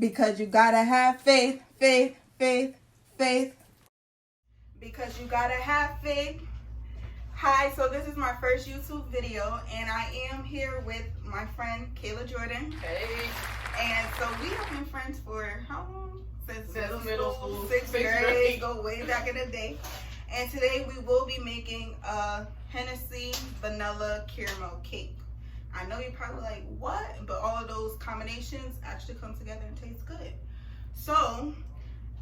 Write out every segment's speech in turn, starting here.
Because you gotta have faith, faith, faith, faith. Because you gotta have faith. Hi, so this is my first YouTube video, and I am here with my friend Kayla Jordan. Hey. And so we have been friends for how long? Since middle school. Sixth grade, go way back in the day. And today we will be making a Hennessy vanilla caramel cake. I know you're probably like, what? But all of those combinations actually come together and taste good. So,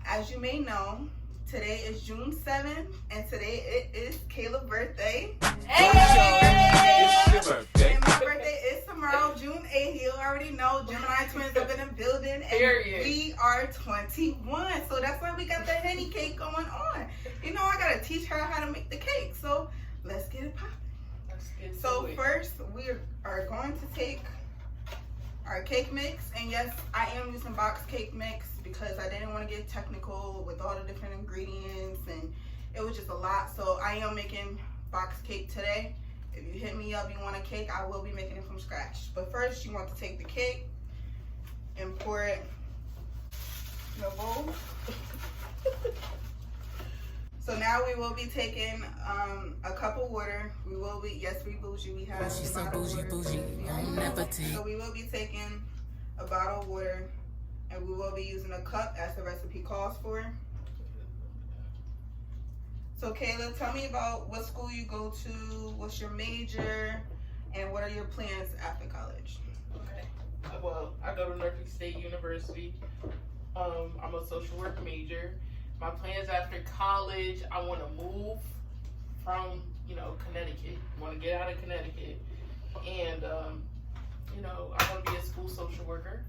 as you may know, today is June 7th, and today it is Kayla's birthday. Hey! It's your birthday. And my birthday is tomorrow, June 8th. You already know, Gemini twins have been in the building, and we are 21. So that's why we got the Henny cake going on. You know, I gotta teach her how to make the cake. So let's get it popping. So first, we are going to take our cake mix, and yes, I am using box cake mix because I didn't want to get technical with all the different ingredients, and it was just a lot. So I am making box cake today. If you hit me up, you want a cake, I will be making it from scratch. But first, you want to take the cake and pour it in a bowl. So now we will be taking a cup of water. We will be, yes, we bougie. We have Bougie, a so bottle of bougie, water. bougie. I'll never take. So we will be taking a bottle of water, and we will be using a cup as the recipe calls for. So Kayla, tell me about what school you go to, what's your major, and what are your plans after college? Okay. Well, I go to Norfolk State University. I'm a social work major. My plans after college, I want to move from, Connecticut. I want to get out of Connecticut. And, I want to be a school social worker.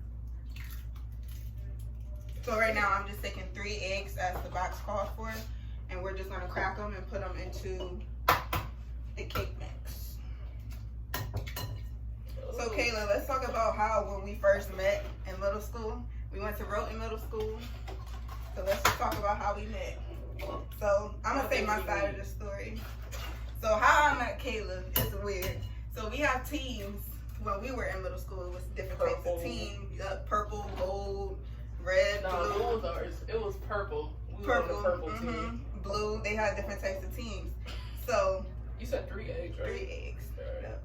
So right now I'm just taking 3 eggs as the box calls for, and we're just going to crack them and put them into the cake mix. So Kayla, let's talk about how when we first met in middle school. We went to Roten Middle School. So let's just talk about how we met. So I'm going to say my side of the story. So how I met Kayla is weird. So we have teams. When we were in middle school, it was different types of teams. Purple, gold, red, blue. No, it was ours. It was purple. We were on the purple team. Blue. They had different types of teams. So you said 3 eggs, right? 3 eggs. Yep.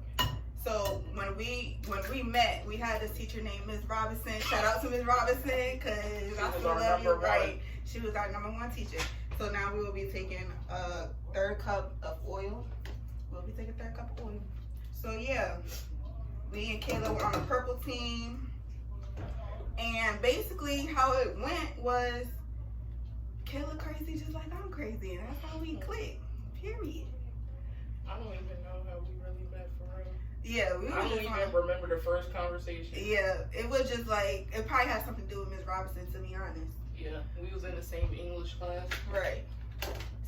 So when we met, we had this teacher named Miss Robinson. Shout out to Miss Robinson, because I still love you. Right. She was our #1 teacher. So now we will be taking a 3rd cup of oil. We'll be taking a 3rd cup of oil. So yeah, me and Kayla were on the purple team. And basically how it went was Kayla crazy just like I'm crazy. And that's how we clicked. Period. I don't even know how we really met for real. Yeah, we were I don't even remember the first conversation. Yeah, it was just like, it probably had something to do with Miss Robinson, to be honest. Yeah, we was in the same English class. Right.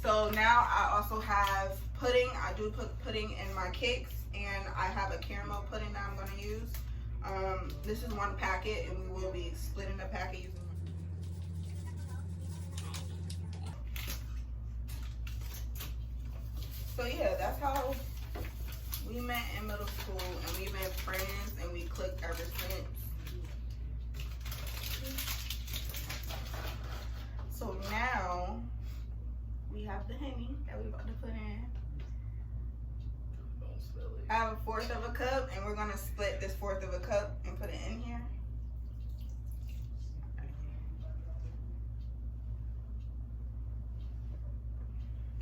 So now I also have pudding. I do put pudding in my cakes, and I have a caramel pudding that I'm going to use. This is 1 packet, and we will be splitting the packet using. So yeah, that's how we met in middle school, and we've been friends, and we clicked ever since. So now we have the Henny that we're about to put in. Don't spill it. I have a 1/4 of a cup, and we're gonna split this 1/4 of a cup and put it in here.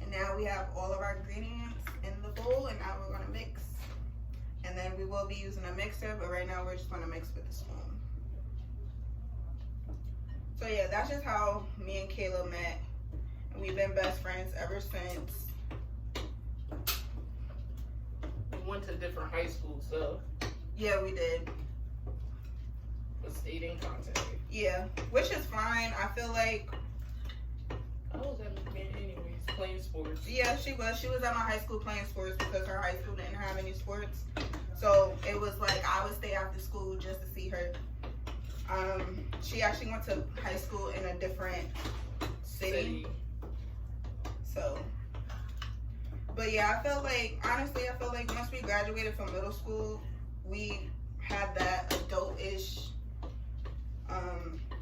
And now we have all of our ingredients in the bowl, and now we're gonna mix. And then we will be using a mixer, but right now we're just gonna mix with the spoon. So yeah, that's just how me and Kayla met, and we've been best friends ever since. We went to different high schools, so. Yeah, we did. But stayed in contact. Yeah, which is fine. I feel like. I was at McMahon anyways, playing sports. Yeah, she was. She was at my high school playing sports because her high school didn't have any sports. So it was like I would stay after school just to see her. She actually went to high school in a different city. So, but yeah, honestly, I felt like once we graduated from middle school, we had that adult-ish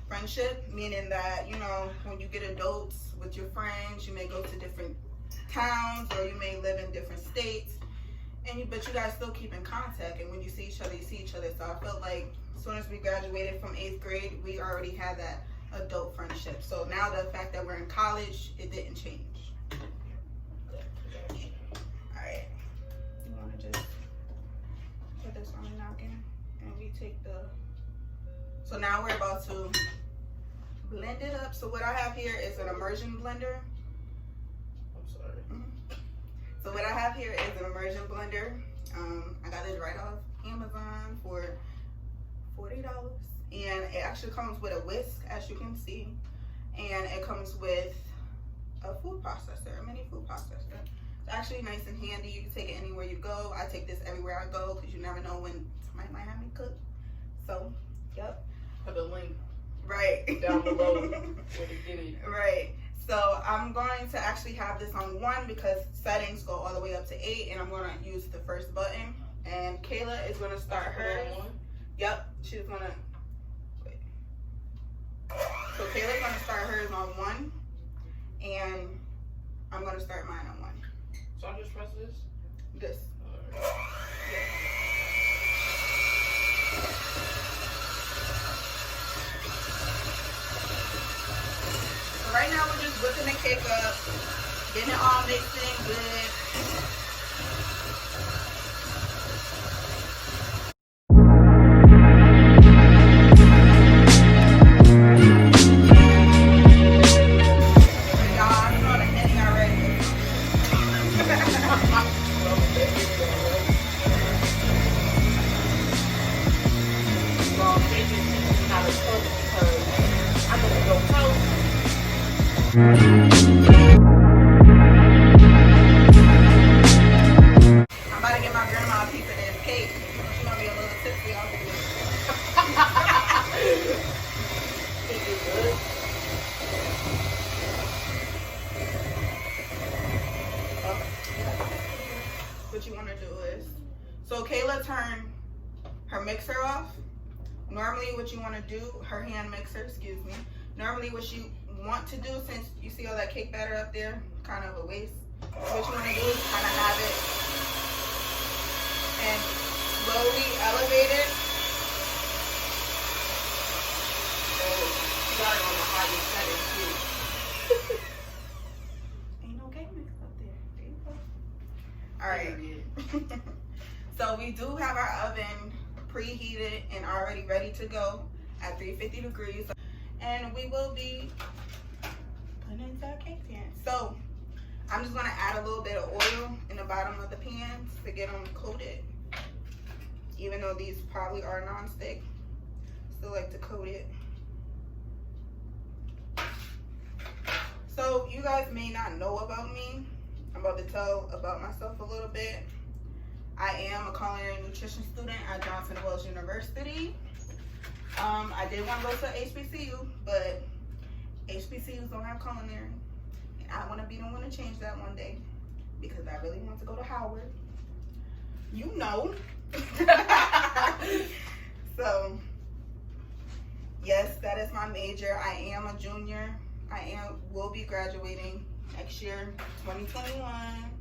friendship, meaning that, you know, when you get adults with your friends, you may go to different towns or you may live in different states, but you guys still keep in contact, and when you see each other, you see each other. So I felt like as soon as we graduated from 8th grade, we already had that adult friendship. So now the fact that we're in college, it didn't change. Alright, you want to just put this on the napkin, and we take so now we're about to blend it up. So what I have here is an immersion blender. I'm sorry. So what I have here is an immersion blender. I got this right off Amazon for $40, and it actually comes with a whisk, as you can see, and it comes with a food processor, a mini food processor. It's actually nice and handy. You can take it anywhere you go. I take this everywhere I go because you never know when somebody might have me cook. So, yep. Put a link right down below where to get it. Right. So I'm going to actually have this on 1 because settings go all the way up to 8, and I'm going to use the first button. And Kayla is going to start hers. Yep, she's going to. Wait. So Kayla's going to start hers on 1, and I'm going to start mine on 1. So I just press this? This. Alright. Yeah. Right now we're just whipping the cake up, getting it all mixed in good. Y'all, I saw the Henny already. Well, they just teach me how to cook because I'm going to go cook. I'm about to get my grandma a piece of this cake. She's gonna be a little tipsy off of it. Is it good? What you want to do is, so Kayla turned her mixer off. Normally what you want to do, her hand mixer, excuse me. Normally what you want to do, since you see all that cake batter up there, kind of a waste, what you want to do is kind of have it and slowly elevate it. You got it on the highest setting too. Ain't no cake mix up there. There you go. Alright. So we do have our oven preheated and already ready to go at 350 degrees. And we will be putting it into our cake pan. So I'm just gonna add a little bit of oil in the bottom of the pans to get them coated. Even though these probably are non-stick, still like to coat it. So you guys may not know about me. I'm about to tell about myself a little bit. I am a culinary nutrition student at Johnson Wells University. I did want to go to HBCU, but HBCUs don't have culinary. And I want to be the one to change that one day because I really want to go to Howard. You know. So, yes, that is my major. I am a junior. Will be graduating next year, 2021.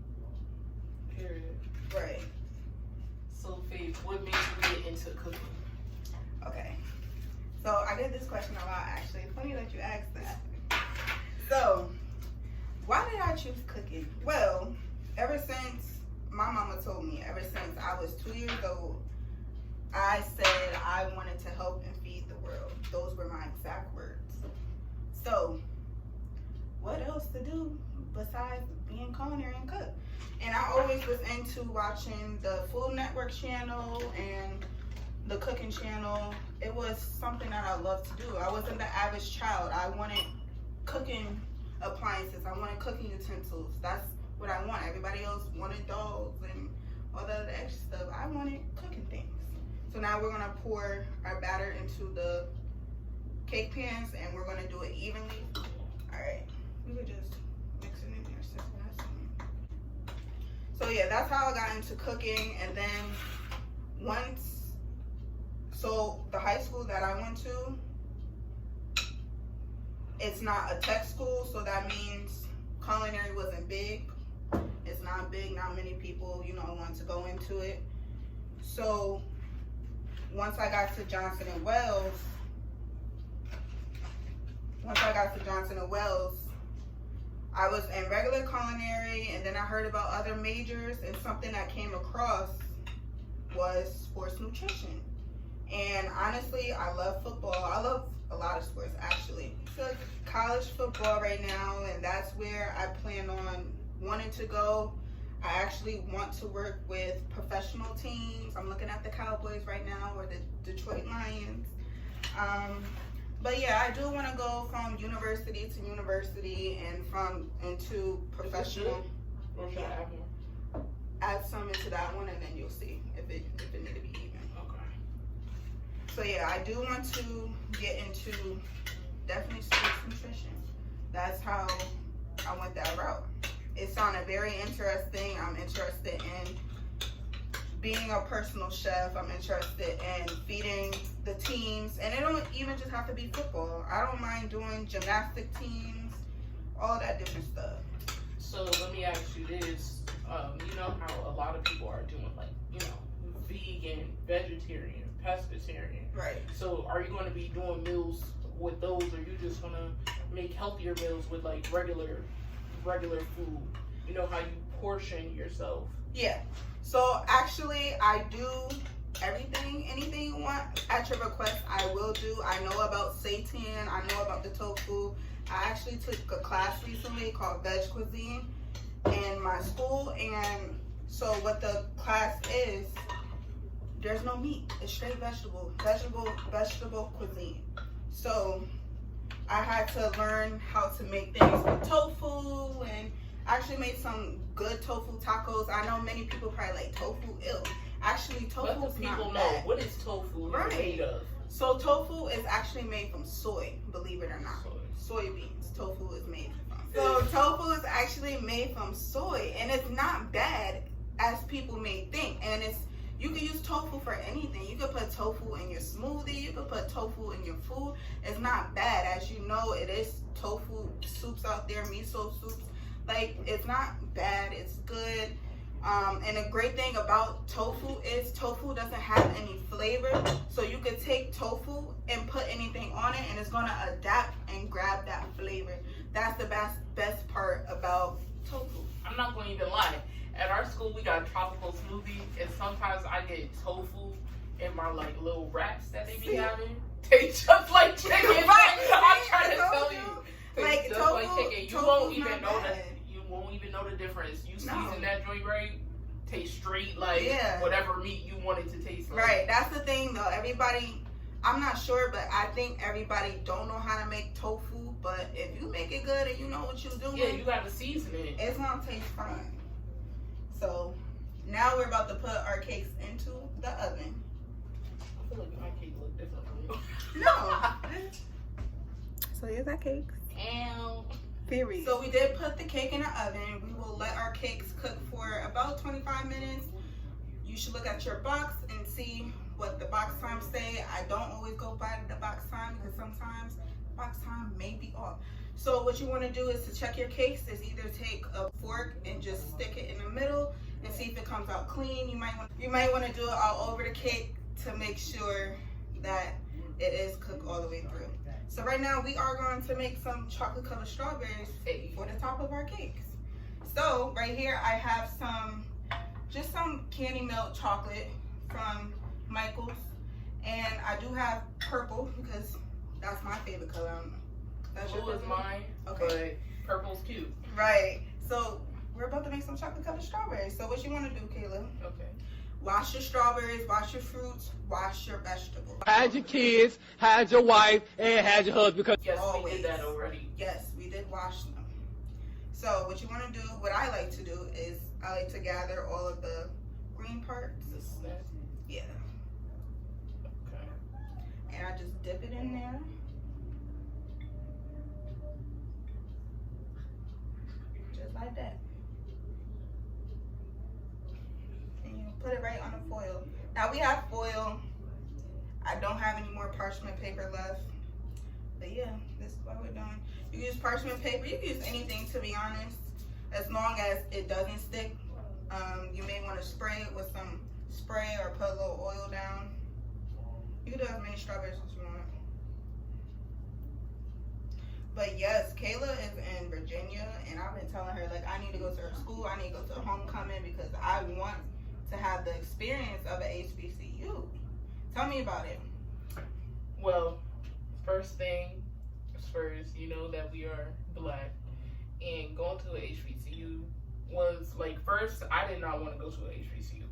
Period. Right. So, Faith, what made you get into cooking? Okay. So I get this question a lot, actually. It's funny that you asked that. So, why did I choose cooking? Well, ever since my mama told me, ever since I was 2 years old, I said I wanted to help and feed the world. Those were my exact words. So, what else to do besides being culinary and cook? And I always was into watching the Food Network channel and the cooking channel. It was something that I loved to do. I wasn't the average child. I wanted cooking appliances. I wanted cooking utensils. That's what I want. Everybody else wanted dolls and all the other extra stuff. I wanted cooking things. So now we're gonna pour our batter into the cake pans and we're gonna do it evenly. All right, we could just mix it in there since that's so yeah, that's how I got into cooking. And then so the high school that I went to, it's not a tech school, so that means culinary wasn't big. It's not big. Not many people, want to go into it. So once I got to Johnson and Wales, I was in regular culinary, and then I heard about other majors, and something I came across was sports nutrition. And honestly, I love football. I love a lot of sports, actually. So college football right now, and that's where I plan on wanting to go. I actually want to work with professional teams. I'm looking at the Cowboys right now, or the Detroit Lions. But yeah, I do want to go from university to university and into professional. Or should I add more? Add some into that one, and then you'll see if it need to be even. Okay. So yeah, I do want to get into definitely sports nutrition. That's how I went that route. It sounded very interesting. I'm interested in being a personal chef. I'm interested in feeding the teams, and it don't even just have to be football. I don't mind doing gymnastic teams, all that different stuff. So let me ask you this. You know how a lot of people are doing, like, vegan, vegetarian, pescatarian. Right. So are you going to be doing meals with those, or are you just going to make healthier meals with, like, regular food? You know how you portion yourself. Yeah. So actually, I do everything, anything you want at your request, I will do. I know about seitan. I know about the tofu. I actually took a class recently called Veg Cuisine in my school, and so what the class is, there's no meat. It's straight vegetable cuisine. So I had to learn how to make things with tofu, and actually made some good tofu tacos. I know many people probably like tofu ill. Actually, tofu is not bad. What is tofu made of? So tofu is actually made from soy, believe it or not. Soybeans. Tofu is made from. So tofu is actually made from soy, and it's not bad as people may think. And you can use tofu for anything. You can put tofu in your smoothie. You can put tofu in your food. It's not bad. As you know, it is tofu soups out there, miso soups. Like, it's not bad. It's good. And the great thing about tofu is tofu doesn't have any flavor. So you could take tofu and put anything on it, and it's going to adapt and grab that flavor. That's the best part about tofu. I'm not going to even lie. At our school, we got tropical smoothie, and sometimes I get tofu in my, like, little wraps that they be having. They just like chicken. I'm trying to tell you. Like, just tofu, like chicken. You won't even know that. You won't even know the difference. You season that joint right, taste straight like whatever meat you want it to taste like. Right. That's the thing, though. Everybody, I'm not sure, but I think everybody don't know how to make tofu. But if you make it good and you know what you're doing, yeah, you got to season it. It's gonna taste fine. So now we're about to put our cakes into the oven. I feel like my cake look different from you. No. So here's our cakes. And period. So we did put the cake in the oven. We will let our cakes cook for about 25 minutes. You should look at your box and see what the box times say. I don't always go by the box time because sometimes box time may be off. So what you want to do is to check your cakes is either take a fork and just stick it in the middle and see if it comes out clean. You might want to do it all over the cake to make sure that it is cooked all the way through. So right now we are going to make some chocolate covered strawberries for the top of our cakes. So right here I have just some candy melt chocolate from Michael's, and I do have purple because that's my favorite color. That's blue is mine, okay. But purple's cute. Right. So we're about to make some chocolate covered strawberries. So what you want to do, Kayla? Okay. Wash your strawberries, wash your fruits, wash your vegetables. Hide your kids, hide your wife, and hide your husband. Because yes, we did that already. Yes, we did wash them. So what you want to do, what I like to do is I like to gather all of the green parts. Yeah. Okay. And I just dip it in there. Just like that. And you put it right on the foil. Now we have foil. I don't have any more parchment paper left. But yeah, this is what we're doing. You can use parchment paper. You can use anything, to be honest, as long as it doesn't stick. You may want to spray it with some spray or put a little oil down. You can do as many strawberries as you want. But yes, Kayla is in Virginia, and I've been telling her, like, I need to go to her school. I need to go to homecoming because I want to have the experience of an HBCU. Tell me about it. Well, first thing first, you know that we are Black, and going to a HBCU was like, first, I did not want to go to a HBCU.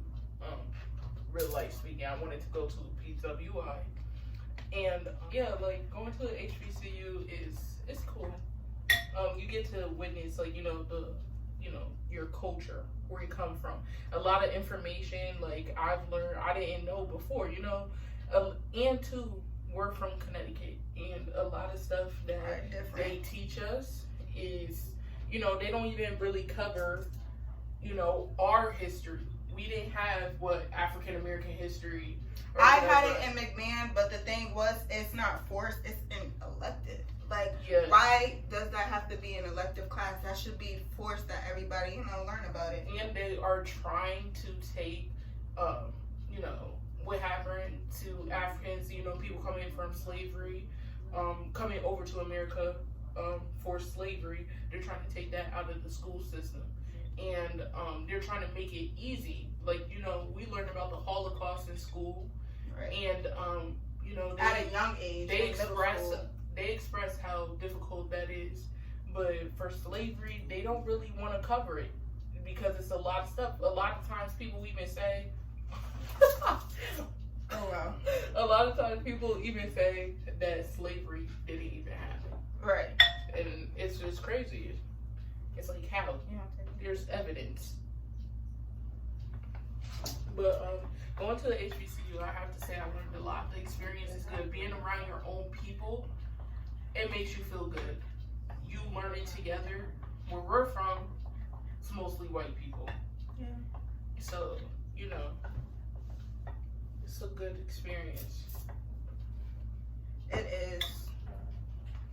Real life speaking, I wanted to go to PWI, and yeah, like going to a HBCU is cool. You get to witness, like, your culture, where you come from. A lot of information, like, I've learned I didn't know before, and too, we're from Connecticut, and a lot of stuff that they teach us is, they don't even really cover, our history. We didn't have African American history. I had it in McMahon, but the thing was, it's not forced, it's an elective. Like, why does that have to be an elective class? That should be forced that everybody, learn about it. And they are trying to take, what happened to Africans, people coming from slavery, coming over to America for slavery. They're trying to take that out of the school system. And they're trying to make it easy. Like, we learned about the Holocaust in school. Right. And, at a young age. They express how difficult that is. But for slavery, they don't really want to cover it because it's a lot of stuff. A lot of times people even say, oh, wow. A lot of times people even say that slavery didn't even happen. Right. And it's just crazy. It's like, how? There's evidence. But going to the HBCU, I have to say I learned a lot. The experience is good. Being around your own people, it makes you feel good. You learning together. Where we're from, it's mostly white people. Yeah. So, it's a good experience. It is.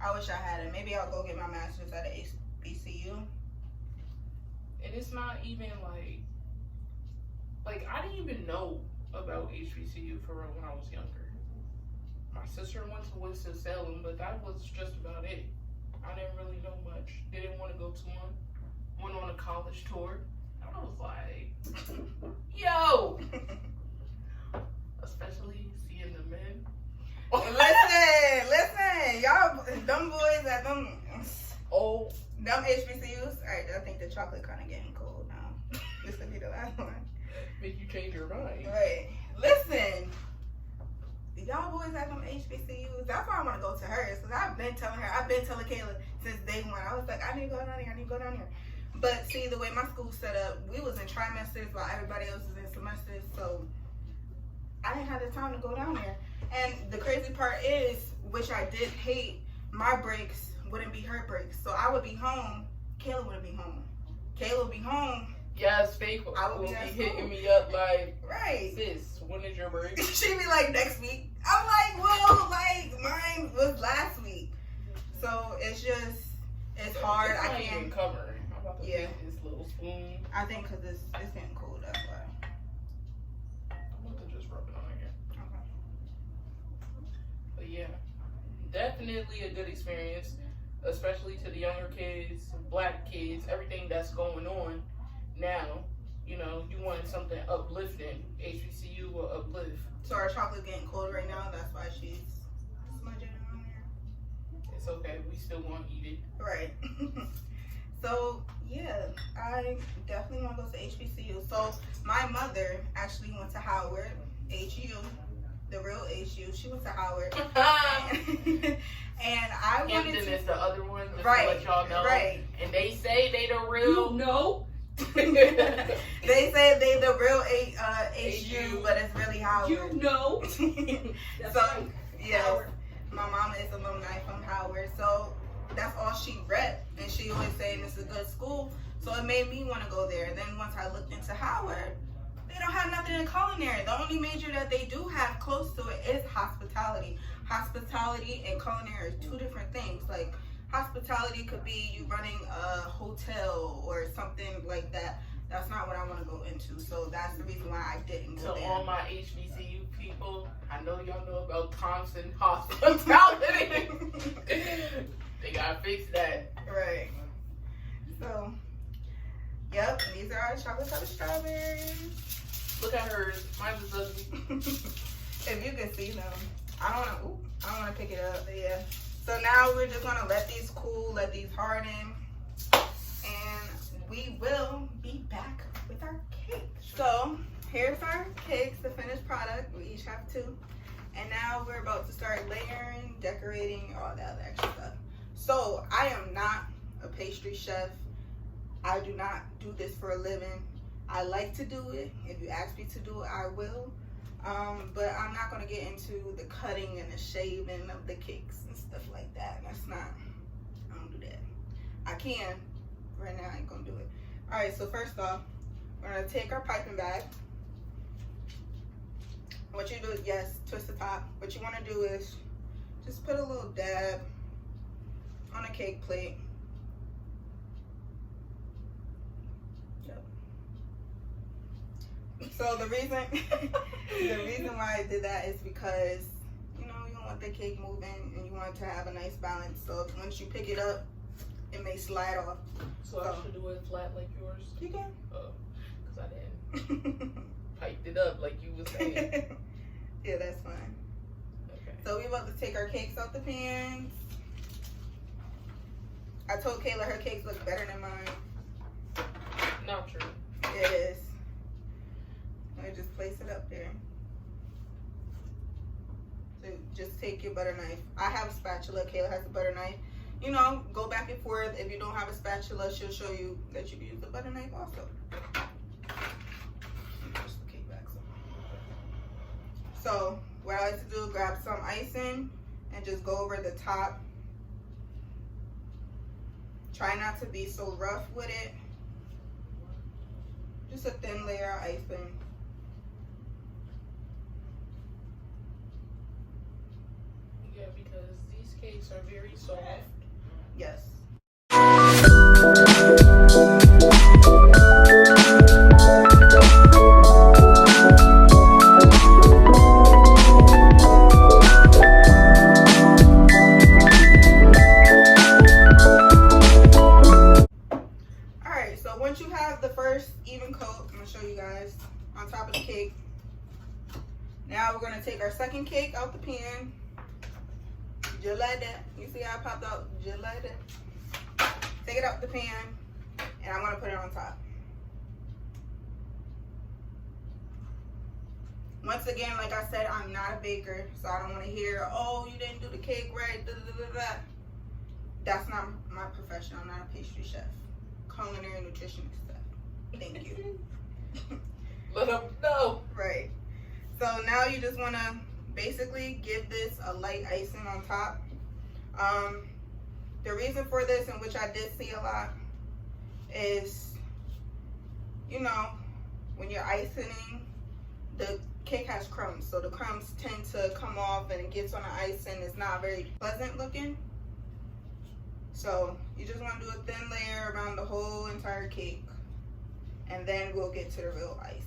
I wish I had it. Maybe I'll go get my master's at a HBCU. And it's not even like I didn't even know about HBCU for real when I was younger. My sister went to Winston-Salem, but that was just about it. I didn't really know much. Didn't want to go to one. Went on a college tour. I was like, yo! Especially seeing the men. Listen, y'all, them boys at them HBCUs. Alright, I think the chocolate kind of getting cold now. This will be the last one. Make you change your mind. Right. Listen, y'all boys at them HBCUs. That's why I want to go to hers. Because I've been telling Kayla since day one. I was like, I need to go down here. But see, the way my school's set up, we was in trimesters while everybody else was in semesters. So I didn't have the time to go down there. And the crazy part is, which I did hate, my breaks wouldn't be her breaks. So I would be home. Kayla wouldn't be home. Kayla would be home. Yes, Faith will be hitting me up like, right, sis, when is your break? She'd be like, next week. I'm like, well, like, mine was last week. So it's hard. It's I not can't even cover. I'm about to take this little spoon. I think because it's getting cold, that's why. I'm about to just rub it on here. Okay. But yeah, definitely a good experience, especially to the younger kids, Black kids, everything that's going on now. You want something uplifting. HBCU will uplift. So our chocolate's getting cold right now. That's why she's smudging it on there. It's okay. We still want to eat it. Right. So, yeah, I definitely want to go to HBCU. So, my mother actually went to Howard, HU, the real HU. She went to Howard. And I wanted Hampton to... is the other one, just right, to let y'all know. Right. And they say they the real... They say they the real HU, but it's really Howard. That's so, right. yes, Howard. My mama is alumni from Howard, so that's all she read, and she always saying it's a good school, so it made me want to go there. And then once I looked into Howard, they don't have nothing in culinary. The only major that they do have close to it is hospitality. hospitality and culinary are two different things. Like, hospitality could be you running a hotel or something like that. That's not what I want to go into. So that's the reason why I didn't go there. To all my HBCU people, I know y'all know about Thompson hospitality. They gotta fix that. Right. So, yep, these are our chocolate covered strawberries. Look at hers. Mine's is ugly. If you can see them. I don't want to pick it up, but yeah. So now we're just gonna let these cool, let these harden, and we will be back with our cake. So here's our cakes, the finished product. We each have two. And now we're about to start layering, decorating, all that other extra stuff. So I am not a pastry chef. I do not do this for a living. I like to do it. If you ask me to do it, I will. But I'm not gonna get into the cutting and the shaving of the cakes and stuff like that. I don't do that. I can. Right now I ain't gonna do it. Alright, so first off, we're gonna take our piping bag. What you do is, yes, twist the top. What you wanna do is just put a little dab on a cake plate. Yep. So the reason why I did that is because, you know, you don't want the cake moving and you want it to have a nice balance. So once you pick it up, it may slide off. So I should do it flat like yours? You can. Oh, because I didn't piped it up like you was saying. Yeah, that's fine. Okay. So we're about to take our cakes out the pans. I told Kayla her cakes look better than mine. Not true. It is. Let me just place it up there. So just take your butter knife. I have a spatula. Kayla has a butter knife. You know, go back and forth. If you don't have a spatula, she'll show you that you can use the butter knife also. Push the cake back some. So what I like to do, grab some icing and just go over the top. Try not to be so rough with it. Just a thin layer of icing. Yeah, because these cakes are very soft. Yes. Alright, so once you have the first even coat, I'm going to show you guys on top of the cake. Now we're going to take our second cake out the pan. Just like that. You see how it popped out? Just like that. Take it out the pan, and I'm going to put it on top. Once again, like I said, I'm not a baker, so I don't want to hear, oh, you didn't do the cake right, da, da, da, da. That's not my profession. I'm not a pastry chef. Culinary nutritionist stuff. Thank you. Let them know. Right. So now you just want to basically give this a light icing on top. The reason for this, and which I did see a lot, is, you know, when you're icing, the cake has crumbs, so the crumbs tend to come off and it gets on the ice and it's not very pleasant looking. So you just want to do a thin layer around the whole entire cake, and then we'll get to the real ice.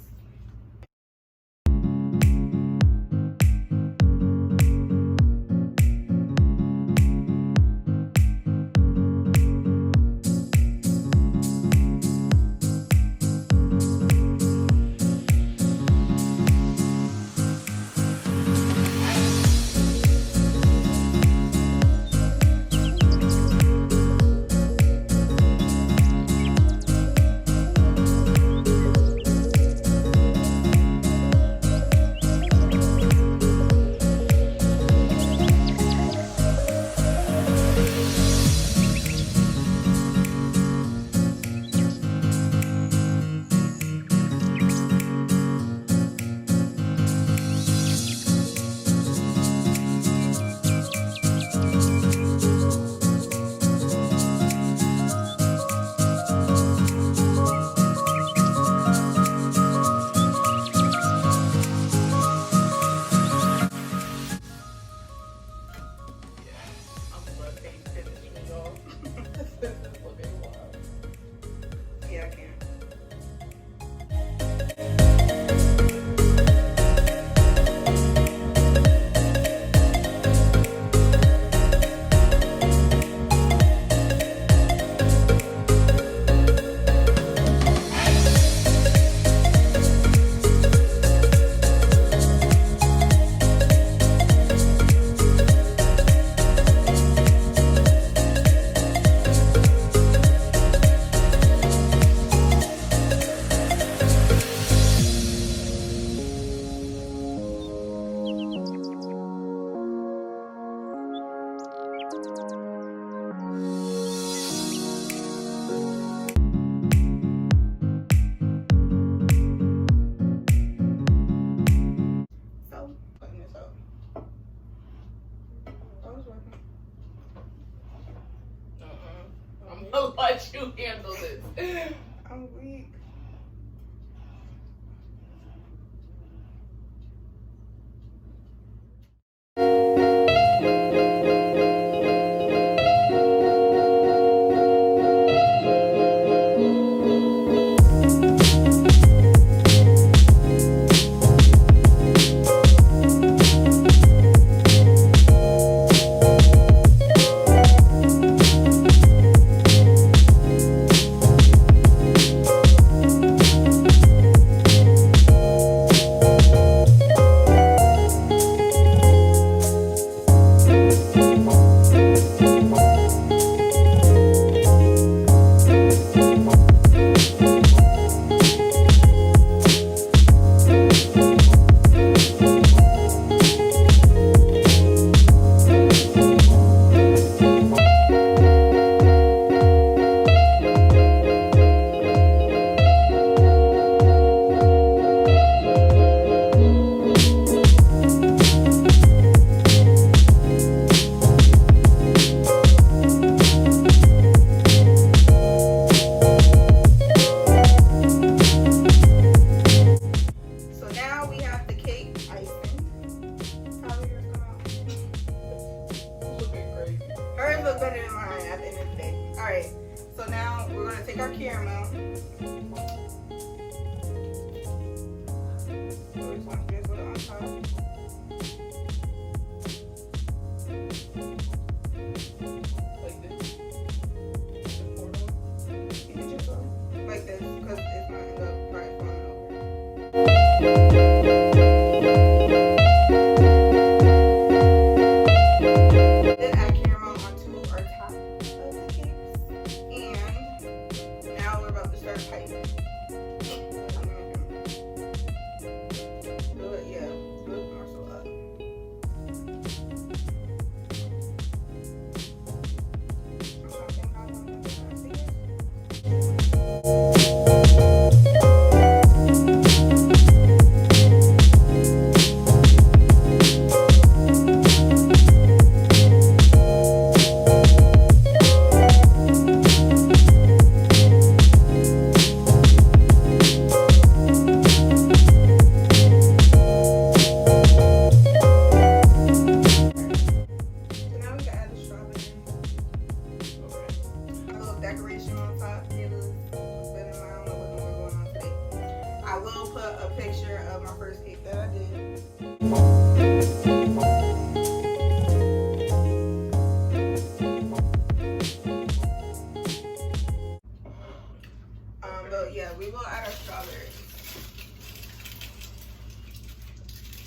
watch you handle this. I'm weak.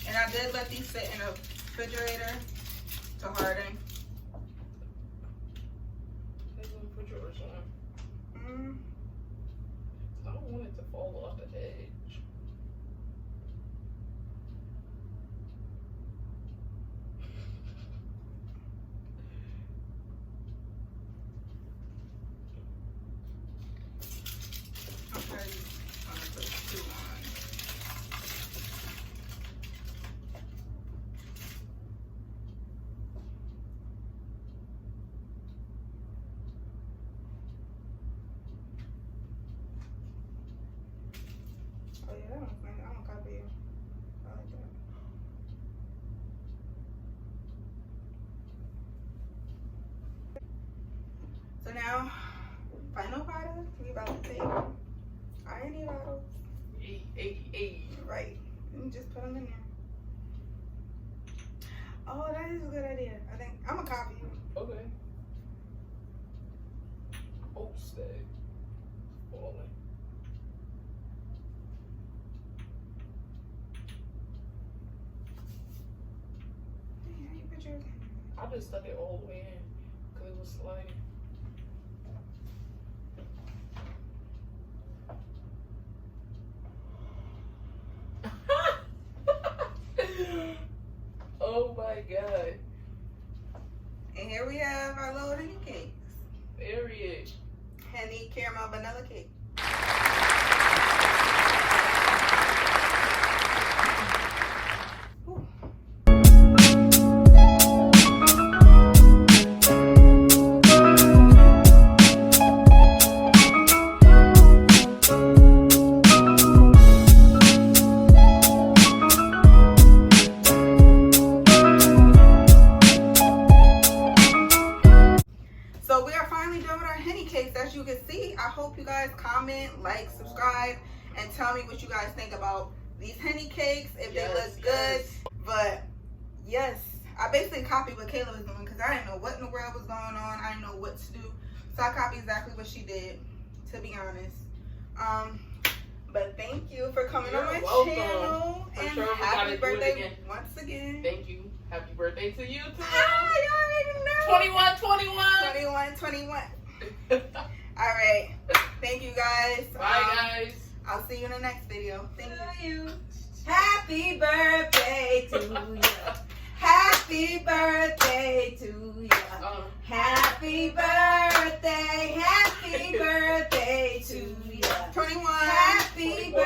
And I did let these sit in a refrigerator to harden. Put yours on. I don't want it to fall off the edge. I'm sorry, I'm gonna put two on. Oh yeah, that one's nice. I'm gonna copy you. I like that. So now, final product, we about to take our Henny bottles. Right. And just put them in there. Oh, that is a good idea. I think I'm gonna copy you. Okay. Oh, stay. Falling. Yeah, you put yours in. I just stuck it all the way in because it was sliding. Oh my god. And here we have our little Henny cakes. Period. Henny caramel vanilla cake. Ooh. comment, like, subscribe, and tell me what you guys think about these Henny cakes, if they look good. But yes, I basically copied what Kayla was doing because I didn't know what in the world was going on. I didn't know what to do. So I copied exactly what she did, to be honest. But thank you for coming on my channel. And happy birthday once again. Thank you. Happy birthday to you too. I already know. 21. All right. Thank you guys. Bye guys. I'll see you in the next video. Thank you. Happy birthday to you. Happy birthday to you. Happy birthday. Happy birthday to you. 21. Happy birthday.